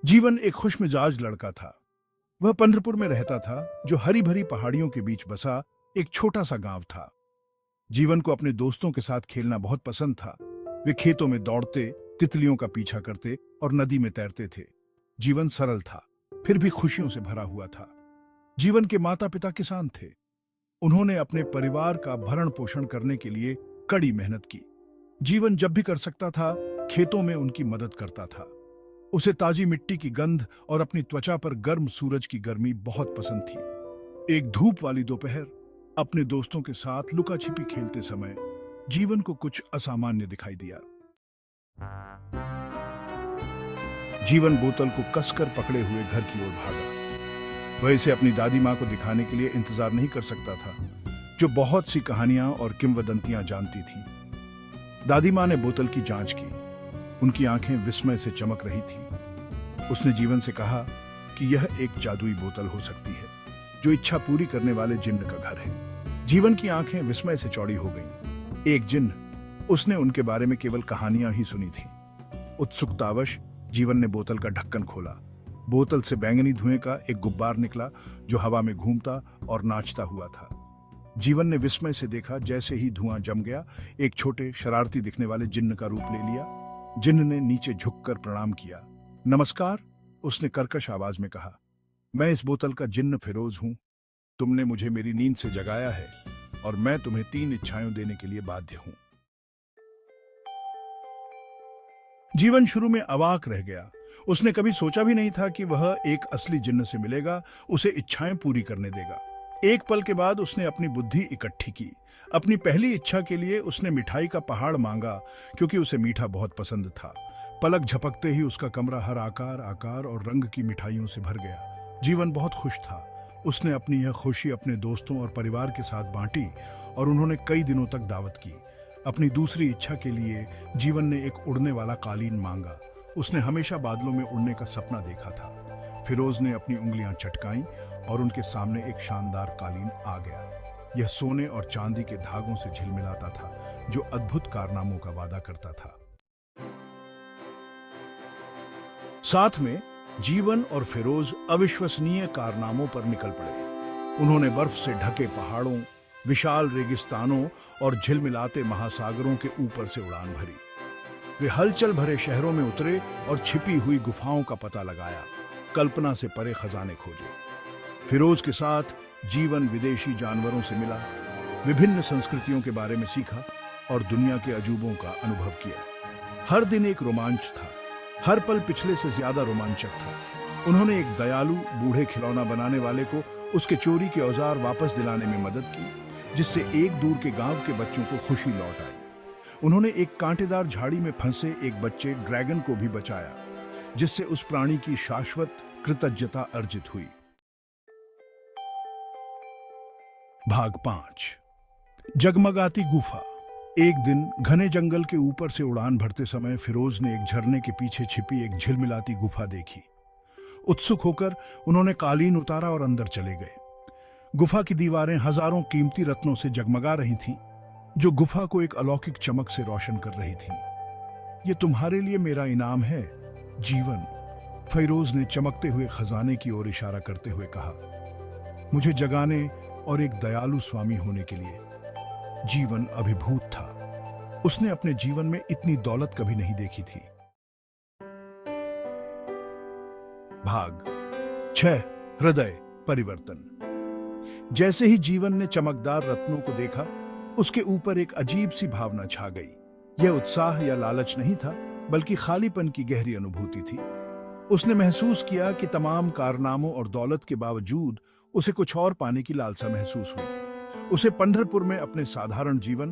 जीवन एक खुशमिजाज लड़का था। वह पंढरपुर में रहता था, जो हरी भरी पहाड़ियों के बीच बसा एक छोटा सा गांव था। जीवन को अपने दोस्तों के साथ खेलना बहुत पसंद था। वे खेतों में दौड़ते, तितलियों का पीछा करते और नदी में तैरते थे। जीवन सरल था, फिर भी खुशियों से भरा हुआ था। जीवन के माता पिता किसान थे। उन्होंने अपने परिवार का भरण पोषण करने के लिए कड़ी मेहनत की। जीवन जब भी कर सकता था, खेतों में उनकी मदद करता था। उसे ताजी मिट्टी की गंध और अपनी त्वचा पर गर्म सूरज की गर्मी बहुत पसंद थी। एक धूप वाली दोपहर, अपने दोस्तों के साथ लुका छिपी खेलते समय जीवन को कुछ असामान्य दिखाई दिया। जीवन बोतल को कसकर पकड़े हुए घर की ओर भागा। वह इसे अपनी दादी माँ को दिखाने के लिए इंतजार नहीं कर सकता था, जो बहुत सी कहानियां और किंवदंतियां जानती थी। दादी माँ ने बोतल की जांच की। उनकी आंखें विस्मय से चमक रही थी। उसने जीवन से कहा कि यह एक जादुई बोतल हो सकती है, जो इच्छा पूरी करने वाले जिन्न का घर है। जीवन की आंखें विस्मय से चौड़ी हो गईं। एक जिन्न। उसने उनके बारे में केवल कहानियां ही सुनी थी। उत्सुकतावश जीवन ने बोतल का ढक्कन खोला। बोतल से बैंगनी धुएं का एक गुब्बार निकला, जो हवा में घूमता और नाचता हुआ था। जीवन ने विस्मय से देखा, जैसे ही धुआं जम गया, एक छोटे शरारती दिखने वाले जिन्न का रूप ले लिया। जिन्न ने नीचे झुककर प्रणाम किया। नमस्कार, उसने कर्कश आवाज में कहा। मैं इस बोतल का जिन्न फिरोज हूं। तुमने मुझे मेरी नींद से जगाया है और मैं तुम्हें 3 इच्छाएं देने के लिए बाध्य हूं। जीवन शुरू में अवाक रह गया। उसने कभी सोचा भी नहीं था कि वह एक असली जिन्न से मिलेगा, उसे इच्छाएं पूरी करने देगा। एक पल के बाद उसने अपनी बुद्धि इकट्ठी की। अपनी पहली इच्छा के लिए उसने मिठाई का पहाड़ मांगा, क्योंकि उसे मीठा बहुत पसंद था। पलक झपकते ही उसका कमरा हर आकार आकार और रंग की मिठाइयों से भर गया। जीवन बहुत खुश था। उसने अपनी यह खुशी अपने दोस्तों और परिवार के साथ बांटी और उन्होंने कई दिनों तक दावत की। अपनी दूसरी इच्छा के लिए जीवन ने एक उड़ने वाला कालीन मांगा। उसने हमेशा बादलों में उड़ने का सपना देखा था। फिरोज ने अपनी उंगलियां चटकाईं और उनके सामने एक शानदार कालीन आ गया। यह सोने और चांदी के धागों से झिलमिलाता था, जो अद्भुत कारनामों का वादा करता था। साथ में जीवन और फिरोज अविश्वसनीय कारनामों पर निकल पड़े। उन्होंने बर्फ से ढके पहाड़ों, विशाल रेगिस्तानों और झिलमिलाते महासागरों के ऊपर से उड़ान भरी। वे हलचल भरे शहरों में उतरे और छिपी हुई गुफाओं का पता लगाया। कल्पना से परे खजाने खोजे। फिरोज के साथ जीवन विदेशी जानवरों से मिला, विभिन्न संस्कृतियों के बारे में सीखा और दुनिया के अजूबों का अनुभव किया। हर दिन एक रोमांच था। हर पल पिछले से ज्यादा रोमांचक था। उन्होंने एक दयालु बूढ़े खिलौना बनाने वाले को उसके चोरी के औजार वापस दिलाने में मदद की, जिससे एक दूर के गांव के बच्चों को खुशी लौट आई। उन्होंने एक कांटेदार झाड़ी में फंसे एक बच्चे ड्रैगन को भी बचाया, जिससे उस प्राणी की शाश्वत कृतज्ञता अर्जित हुई। भाग 5। जगमगाती गुफा। एक दिन घने जंगल के ऊपर से उड़ान भरते समय फिरोज ने एक झरने के पीछे छिपी एक झिलमिलाती गुफा देखी। उत्सुक होकर उन्होंने कालीन उतारा और अंदर चले गए। गुफा की दीवारें हजारों कीमती रत्नों से जगमगा रही थीं, जो गुफा को एक अलौकिक चमक से रोशन कर रही थीं। ये तुम्हारे लिए मेरा इनाम है, जीवन, फिरोज ने चमकते हुए खजाने की ओर इशारा करते हुए कहा। मुझे जगाने और एक दयालु स्वामी होने के लिए। जीवन अभिभूत था। उसने अपने जीवन में इतनी दौलत कभी नहीं देखी थी। भाग 6। हृदय परिवर्तन। जैसे ही जीवन ने चमकदार रत्नों को देखा, उसके ऊपर एक अजीब सी भावना छा गई। यह उत्साह या लालच नहीं था, बल्कि खालीपन की गहरी अनुभूति थी। उसने महसूस किया कि तमाम कारनामों और दौलत के बावजूद उसे कुछ और पाने की लालसा महसूस हुई। उसे पंढरपुर में अपने साधारण जीवन,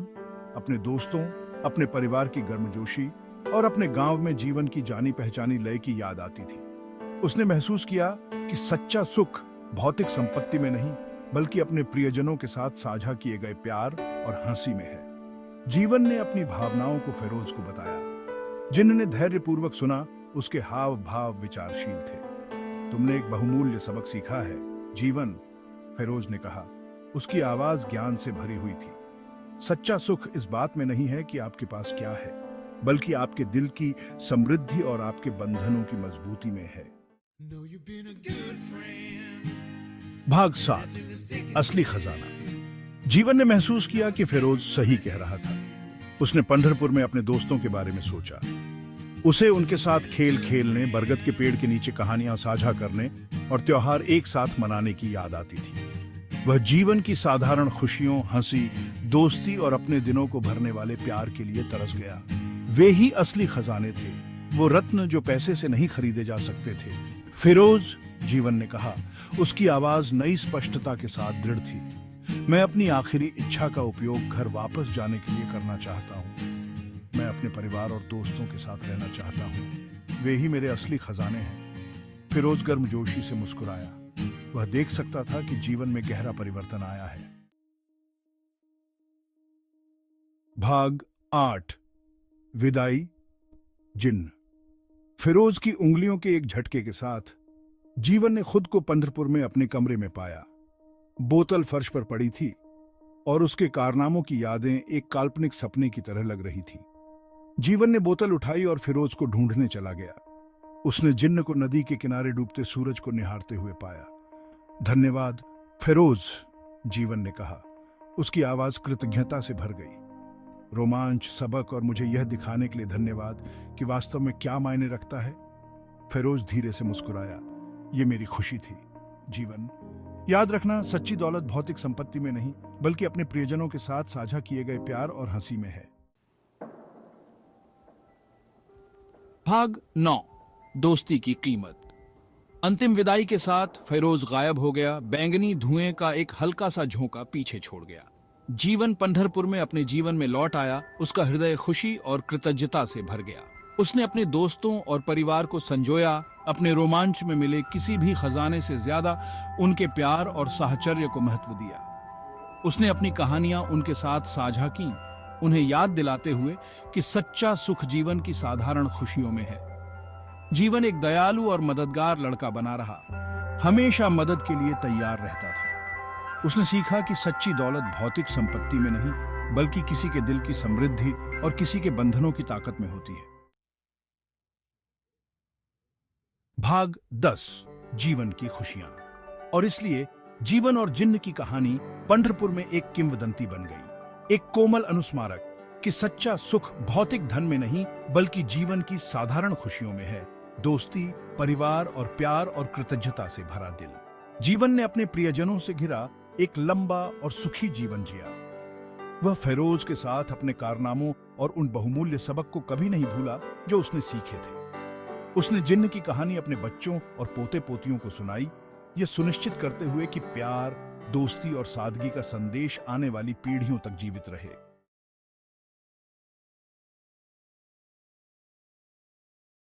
अपने दोस्तों, अपने परिवार की गर्मजोशी और अपने गांव में जीवन की जानी पहचानी लय की याद आती थी। उसने महसूस किया कि सच्चा सुख भौतिक संपत्ति में नहीं, बल्कि अपने प्रियजनों के साथ साझा किए गए प्यार और हंसी में है। जीवन ने अपनी भावनाओं को फिरोज को बताया। जिन्होंने धैर्यपूर्वक सुना, उसके हाव भाव विचारशील थे। तुमने एक बहुमूल्य सबक सीखा है, जीवन, फिरोज ने कहा। उसकी आवाज ज्ञान से भरी हुई थी। सच्चा सुख इस बात में नहीं है कि आपके पास क्या है, बल्कि आपके दिल की समृद्धि और आपके बंधनों की मजबूती में है। भाग 7, असली खजाना। जीवन ने महसूस किया कि फिरोज सही कह रहा था। उसने पंढरपुर में अपने दोस्तों के बारे में सोचा। उसे उनके साथ खेल खेलने, बरगद के पेड़ के नीचे कहानियां साझा करने और त्योहार एक साथ मनाने की याद आती थी। वह जीवन की साधारण खुशियों, हंसी, दोस्ती और अपने दिनों को भरने वाले प्यार के लिए तरस गया। वे ही असली खजाने थे, वो रत्न जो पैसे से नहीं खरीदे जा सकते थे। फिरोज, जीवन ने कहा। उसकी आवाज नई स्पष्टता के साथ दृढ़ थी। मैं अपनी आखिरी इच्छा का उपयोग घर वापस जाने के लिए करना चाहता हूँ। मैं अपने परिवार और दोस्तों के साथ रहना चाहता हूँ। वे ही मेरे असली खजाने हैं। फिरोज गर्मजोशी से मुस्कुराया। वह देख सकता था कि जीवन में गहरा परिवर्तन आया है। भाग 8, विदाई, जिन्न। फिरोज की उंगलियों के एक झटके के साथ जीवन ने खुद को पंढरपुर में अपने कमरे में पाया। बोतल फर्श पर पड़ी थी और उसके कारनामों की यादें एक काल्पनिक सपने की तरह लग रही थी। जीवन ने बोतल उठाई और फिरोज को ढूंढने चला गया। उसने जिन्न को नदी के किनारे डूबते सूरज को निहारते हुए पाया। धन्यवाद फिरोज, जीवन ने कहा। उसकी आवाज कृतज्ञता से भर गई। रोमांच, सबक और मुझे यह दिखाने के लिए धन्यवाद कि वास्तव में क्या मायने रखता है। फिरोज धीरे से मुस्कुराया। ये मेरी खुशी थी, जीवन। याद रखना, सच्ची दौलत भौतिक संपत्ति में नहीं, बल्कि अपने प्रियजनों के साथ साझा किए गए प्यार और हंसी में है। भाग 9, दोस्ती की कीमत। अंतिम विदाई के साथ फिरोज गायब हो गया। बैंगनी धुएं का एक हल्का सा झोंका पीछे छोड़ गया। जीवन पंढरपुर में अपने जीवन में लौट आया। उसका हृदय खुशी और कृतज्ञता से भर गया। उसने अपने दोस्तों और परिवार को संजोया। अपने रोमांच में मिले किसी भी खजाने से ज्यादा उनके प्यार और साहचर्य को महत्व दिया। उसने अपनी कहानियां उनके साथ साझा की, उन्हें याद दिलाते हुए कि सच्चा सुख जीवन की साधारण खुशियों में है। जीवन एक दयालु और मददगार लड़का बना रहा, हमेशा मदद के लिए तैयार रहता था। उसने सीखा कि सच्ची दौलत भौतिक संपत्ति में नहीं, बल्कि किसी के दिल की समृद्धि और किसी के बंधनों की ताकत में होती है। भाग 10, जीवन की खुशियां। और इसलिए जीवन और जिन्न की कहानी पंढरपुर में एक किंवदंती बन गई, एक कोमल अनुस्मारक कि सच्चा सुख भौतिक धन में नहीं, बल्कि जीवन की साधारण खुशियों में है। दोस्ती, परिवार और प्यार और कृतज्ञता से भरा दिल। जीवन ने अपने प्रियजनों से घिरा एक लंबा और सुखी जीवन जिया। वह फिरोज के साथ अपने कारनामों और उन बहुमूल्य सबक को कभी नहीं भूला जो उसने सीखे थे। उसने जिन्न की कहानी अपने बच्चों और पोते पोतियों को सुनाई, ये सुनिश्चित करते हुए कि प्यार, दोस्ती और सादगी का संदेश आने वाली पीढ़ियों तक जीवित रहे।